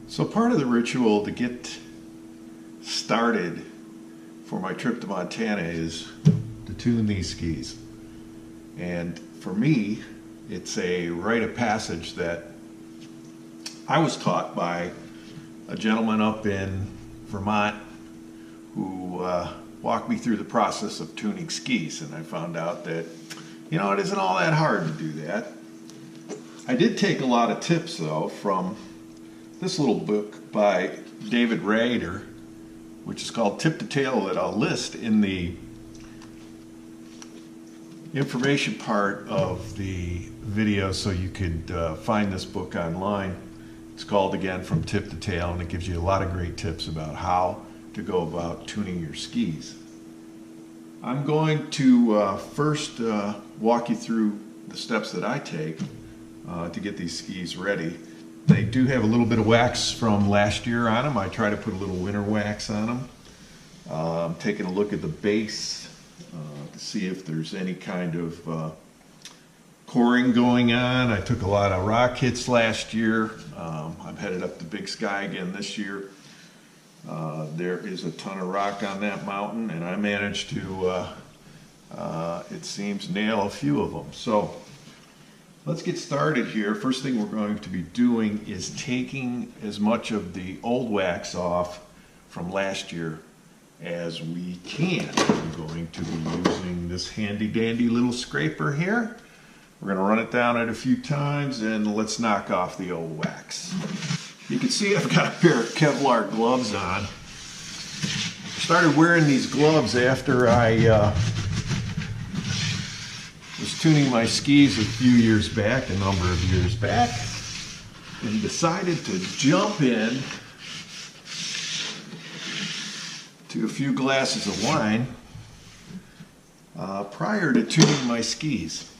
So part of the ritual to get started for my trip to Montana is to tune these skis. And for me, it's a rite of passage that I was taught by a gentleman up in Vermont who walked me through the process of tuning skis. And I found out that, it isn't all that hard to do that. I did take a lot of tips, though, from this little book by David Rader, which is called Tip to Tail, that I'll list in the information part of the video so you could find this book online. It's called, again, From Tip to Tail, and it gives you a lot of great tips about how to go about tuning your skis. I'm going to first walk you through the steps that I take to get these skis ready. They do have a little bit of wax from last year on them. I try to put a little winter wax on them. I'm taking a look at the base to see if there's any kind of coring going on. I took a lot of rock hits last year. I'm headed up to Big Sky again this year. There is a ton of rock on that mountain, and I managed to, it seems, nail a few of them. So let's get started here. First thing we're going to be doing is taking as much of the old wax off from last year as we can. I'm going to be using this handy dandy little scraper here. We're going to run it down it a few times and let's knock off the old wax. You can see I've got a pair of Kevlar gloves on. I started wearing these gloves after I was tuning my skis a few years back, a number of years back, and decided to jump in to a few glasses of wine prior to tuning my skis.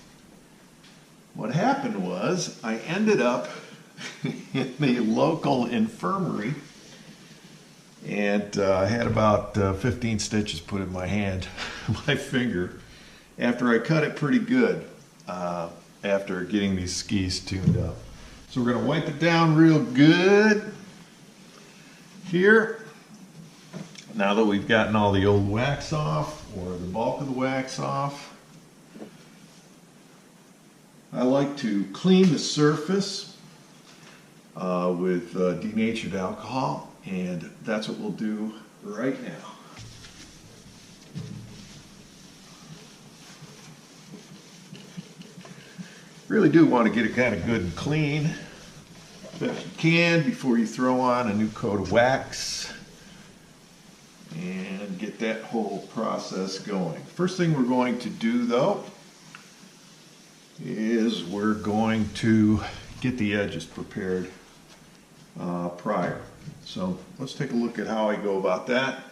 What happened was I ended up in the local infirmary and I had about 15 stitches put in my hand, my finger, after I cut it pretty good after getting these skis tuned up. So we're going to wipe it down real good here. Now that we've gotten all the old wax off, or the bulk of the wax off, I like to clean the surface with denatured alcohol, and that's what we'll do right now. Really do want to get it kind of good and clean best you can before you throw on a new coat of wax and get that whole process going. First thing we're going to do, though, is we're going to get the edges prepared prior. So let's take a look at how I go about that.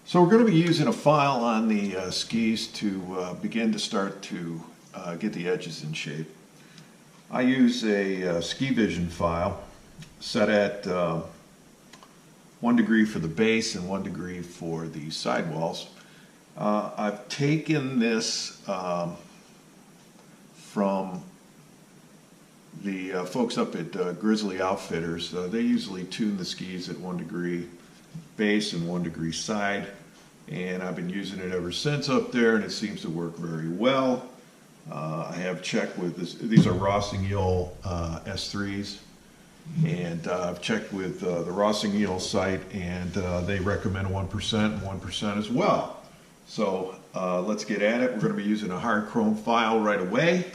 So we're going to be using a file on the skis to begin to start to get the edges in shape. I use a Ski Vision file set at 1 degree for the base and 1 degree for the sidewalls. I've taken this from the folks up at Grizzly Outfitters. They usually tune the skis at 1 degree base and 1 degree side, and I've been using it ever since up there, and it seems to work very well. I have checked with this. These are Rossignol S3s, and I've checked with the Rossignol site, and they recommend 1% and 1% as well. So let's get at it. We're going to be using a hard chrome file right away,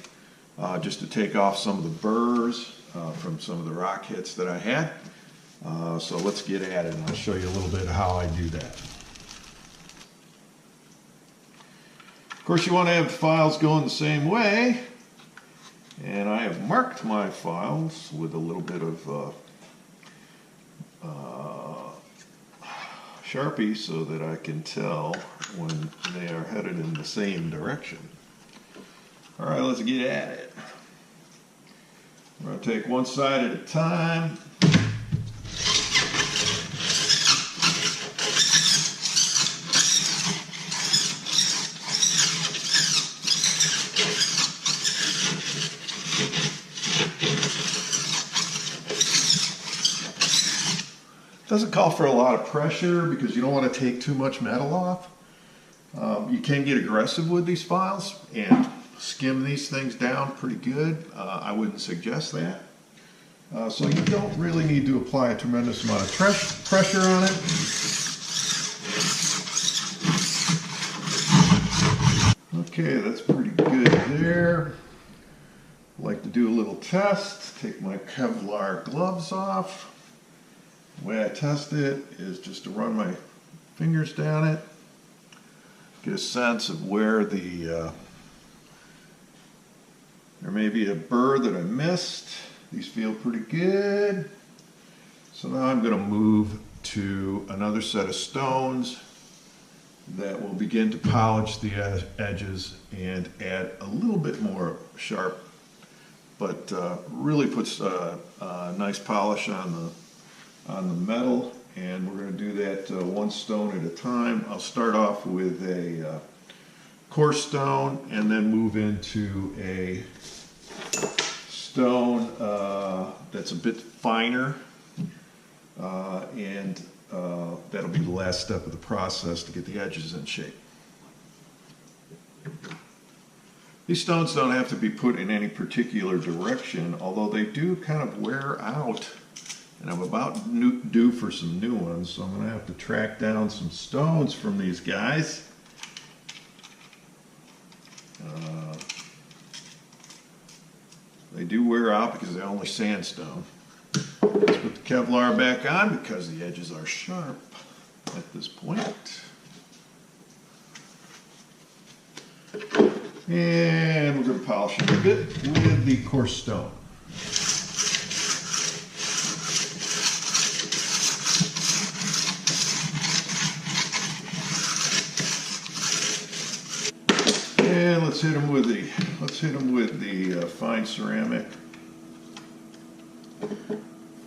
just to take off some of the burrs from some of the rock hits that I had. So let's get at it, and I'll show you a little bit how I do that. Of course, you want to have the files going the same way, and I have marked my files with a little bit of Sharpie so that I can tell when they are headed in the same direction. All right, let's get at it. We're going to take one side at a time. Doesn't call for a lot of pressure because you don't want to take too much metal off. You can get aggressive with these files and skim these things down pretty good. I wouldn't suggest that. So you don't really need to apply a tremendous amount of pressure on it. Okay, that's pretty good there. I like to do a little test. Take my Kevlar gloves off. The way I test it is just to run my fingers down it. Get a sense of where there may be a burr that I missed. These feel pretty good. So now I'm going to move to another set of stones that will begin to polish the edges and add a little bit more sharp, but really puts a nice polish on the metal. And we're going to do that one stone at a time. I'll start off with a coarse stone and then move into a stone that's a bit finer, and that'll be the last step of the process to get the edges in shape. These stones don't have to be put in any particular direction, although they do kind of wear out. And I'm about due for some new ones, so I'm going to have to track down some stones from these guys. They do wear out because they're only sandstone. Let's put the Kevlar back on because the edges are sharp at this point. And we're going to polish it a bit with the coarse stone. And let's hit them with the fine ceramic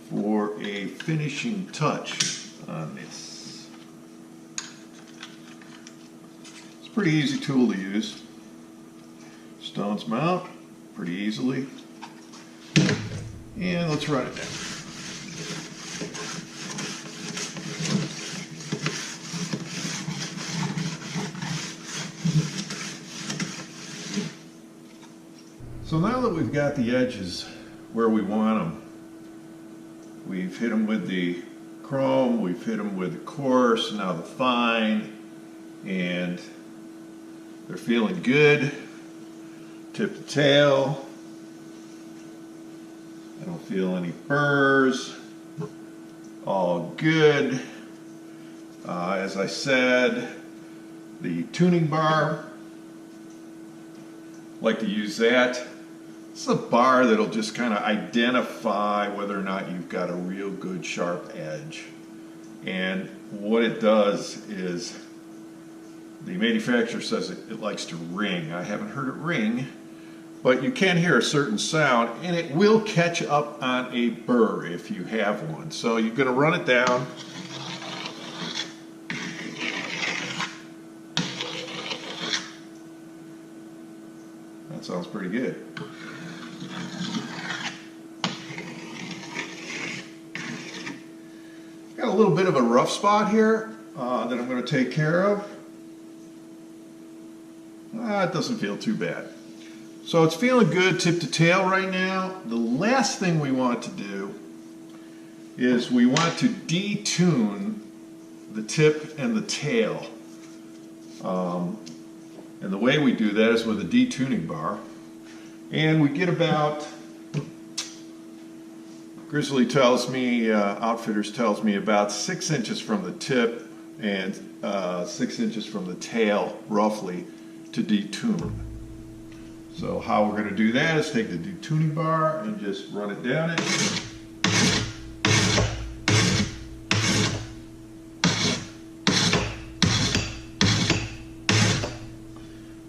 for a finishing touch on this. It's a pretty easy tool to use. Stones mount pretty easily. And let's run it down. So now that we've got the edges where we want them, we've hit them with the chrome, we've hit them with the coarse, now the fine, and they're feeling good. Tip to tail. I don't feel any burrs. All good. As I said, the tuning bar, like to use that. It's a bar that'll just kind of identify whether or not you've got a real good sharp edge. And what it does is the manufacturer says it likes to ring. I haven't heard it ring, but you can hear a certain sound, and it will catch up on a burr if you have one. So you're going to run it down. That sounds pretty good. Got a little bit of a rough spot here that I'm going to take care of. It doesn't feel too bad. So it's feeling good tip to tail right now. The last thing we want to do is we want to detune the tip and the tail. And the way we do that is with a detuning bar. And we get about, Grizzly tells me, Outfitters tells me about 6 inches from the tip and 6 inches from the tail, roughly, to detune. So how we're going to do that is take the detuning bar and just run it down it.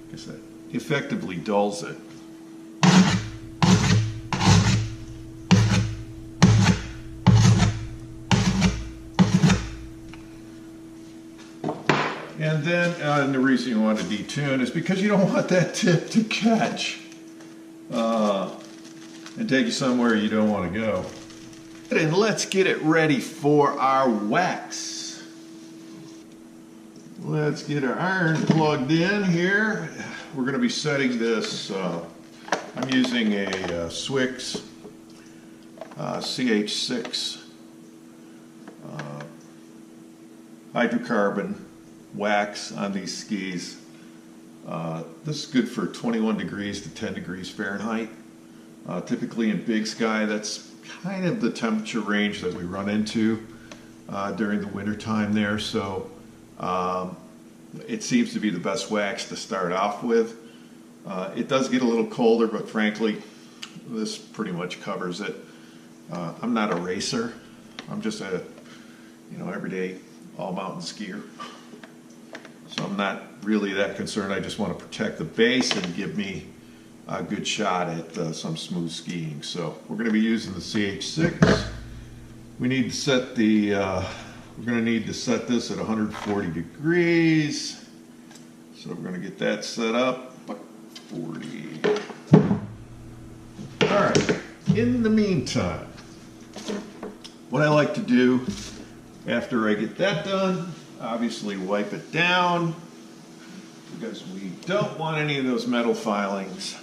I guess that effectively dulls it. And then, and the reason you want to detune is because you don't want that tip to catch and take you somewhere you don't want to go. And let's get it ready for our wax. Let's get our iron plugged in here. We're going to be setting this, I'm using a Swix CH6 hydrocarbon wax on these skis. This is good for 21 degrees to 10 degrees Fahrenheit. Typically in big sky, that's kind of the temperature range that we run into during the winter time there. So it seems to be the best wax to start off with. It does get a little colder, but frankly, this pretty much covers it. I'm not a racer. I'm just a, everyday all mountain skier. So I'm not really that concerned. I just want to protect the base and give me a good shot at some smooth skiing. So we're going to be using the CH6. We need to set the, we're going to need to set this at 140 degrees. So we're going to get that set up. 40. All right. In the meantime, what I like to do after I get that done, obviously wipe it down because we don't want any of those metal filings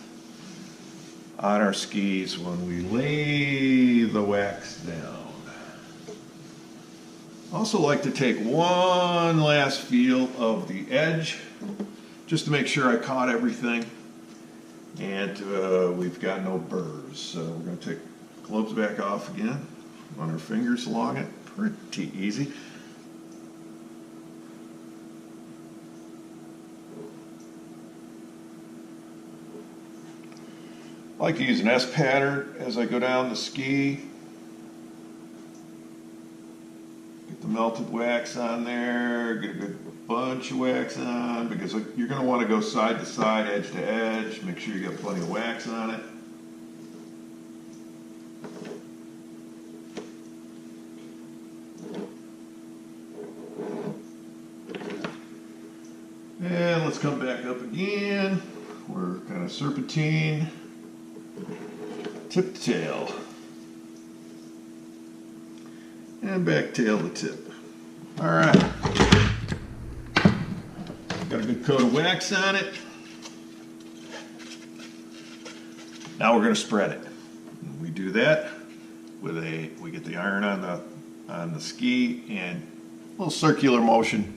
on our skis when we lay the wax down. Also like to take one last feel of the edge just to make sure I caught everything and we've got no burrs. So we're going to take gloves back off again, run our fingers along it, pretty easy. I like to use an S pattern as I go down the ski. Get the melted wax on there, get a good bunch of wax on, because you're going to want to go side to side, edge to edge, make sure you got plenty of wax on it. And let's come back up again. We're kind of serpentine. Tip to tail. And back tail to tip. All right. Got a good coat of wax on it. Now we're going to spread it. We do that with we get the iron on the ski and a little circular motion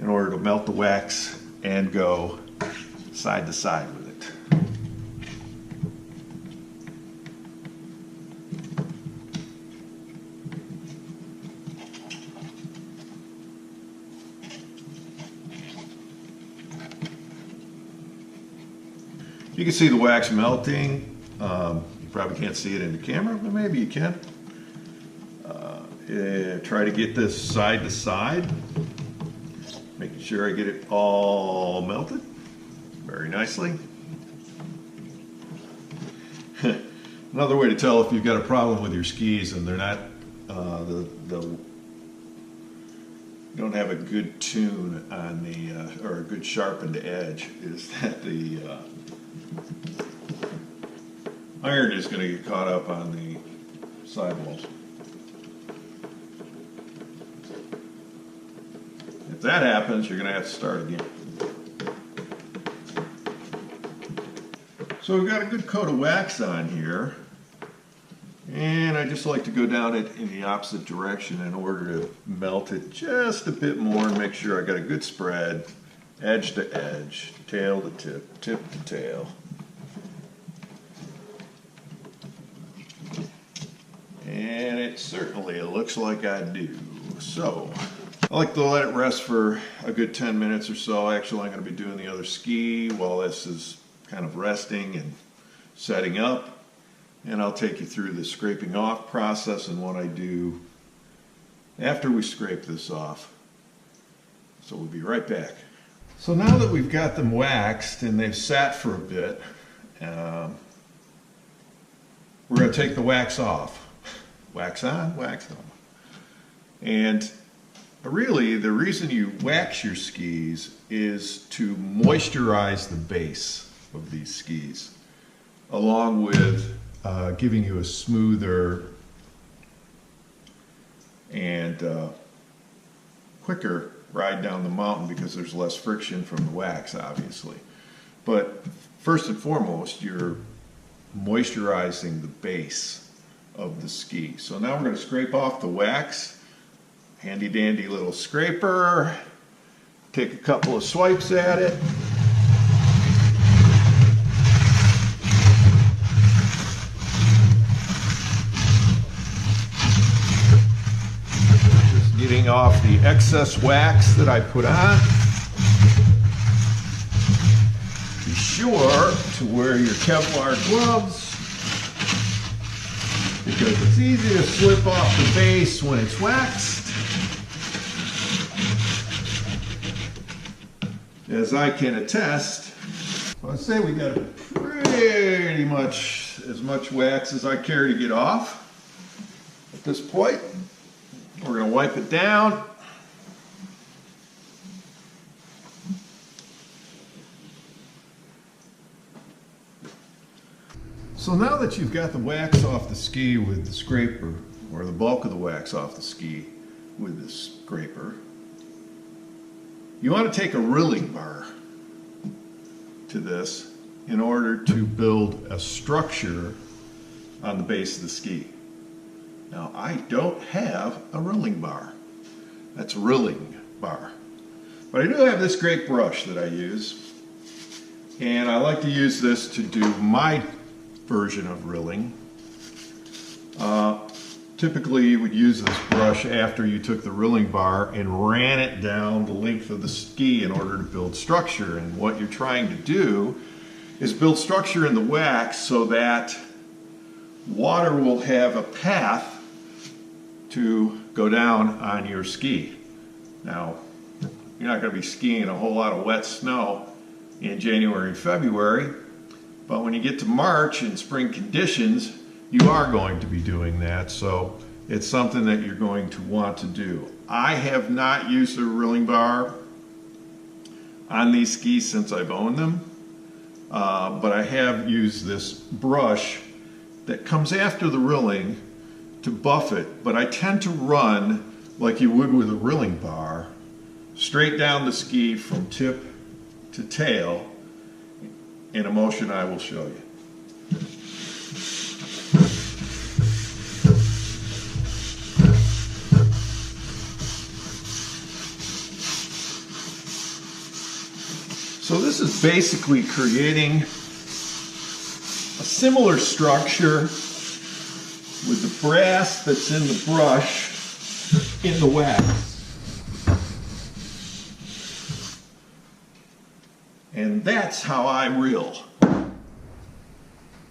in order to melt the wax and go side to side with it. You can see the wax melting. You probably can't see it in the camera, but maybe you can. Try to get this side to side, making sure I get it all melted very nicely. Another way to tell if you've got a problem with your skis and they're not, don't have a good tune on the, or a good sharpened edge, is that the iron is going to get caught up on the sidewalls. If that happens, you're going to have to start again. So we've got a good coat of wax on here, and I just like to go down it in the opposite direction in order to melt it just a bit more and make sure I got a good spread, edge to edge, tail to tip, tip to tail. And it certainly looks like I do. So I like to let it rest for a good 10 minutes or so. Actually, I'm going to be doing the other ski while this is kind of resting and setting up. And I'll take you through the scraping off process and what I do after we scrape this off. So we'll be right back. So now that we've got them waxed and they've sat for a bit, we're going to take the wax off. Wax on, wax on. And really, the reason you wax your skis is to moisturize the base of these skis, along with giving you a smoother and quicker ride down the mountain because there's less friction from the wax, obviously. But first and foremost, you're moisturizing the base of the ski. So now we're going to scrape off the wax. Handy dandy little scraper. Take a couple of swipes at it. Just getting off the excess wax that I put on. Be sure to wear your Kevlar gloves because it's easy to slip off the base when it's waxed. As I can attest, I'd say we got pretty much as much wax as I care to get off. At this point, we're going to wipe it down. So now that you've got the wax off the ski with the scraper, or the bulk of the wax off the ski with the scraper, you want to take a rilling bar to this in order to build a structure on the base of the ski. Now, I don't have a rilling bar. That's a rilling bar. But I do have this great brush that I use, and I like to use this to do my version of rilling. Typically you would use this brush after you took the rilling bar and ran it down the length of the ski in order to build structure. And what you're trying to do is build structure in the wax so that water will have a path to go down on your ski. Now, you're not going to be skiing a whole lot of wet snow in January and February, but when you get to March in spring conditions, you are going to be doing that, so it's something that you're going to want to do. I have not used a rilling bar on these skis since I've owned them, but I have used this brush that comes after the rilling to buff it, but I tend to run like you would with a rilling bar, straight down the ski from tip to tail in a motion I will show you. So this is basically creating a similar structure with the brass that's in the brush in the wax. And that's how I reel.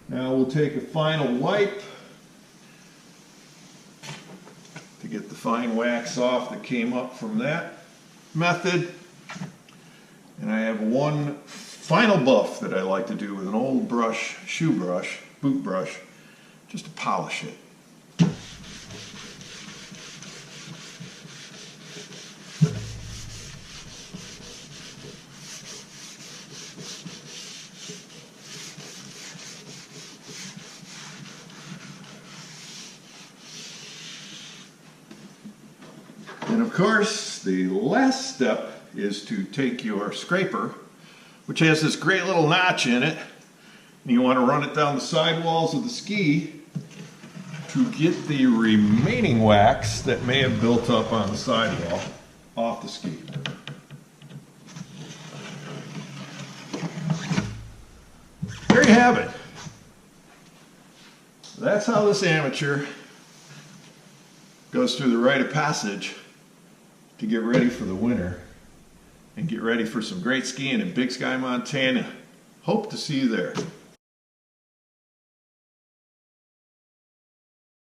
Now we'll take a final wipe to get the fine wax off that came up from that method. And I have one final buff that I like to do with an old brush, shoe brush, boot brush, just to polish it. And of course, the last step is to take your scraper, which has this great little notch in it, and you want to run it down the sidewalls of the ski to get the remaining wax that may have built up on the sidewall off the ski. There you have it. That's how this amateur goes through the rite of passage to get ready for the winter and get ready for some great skiing in Big Sky, Montana. Hope to see you there.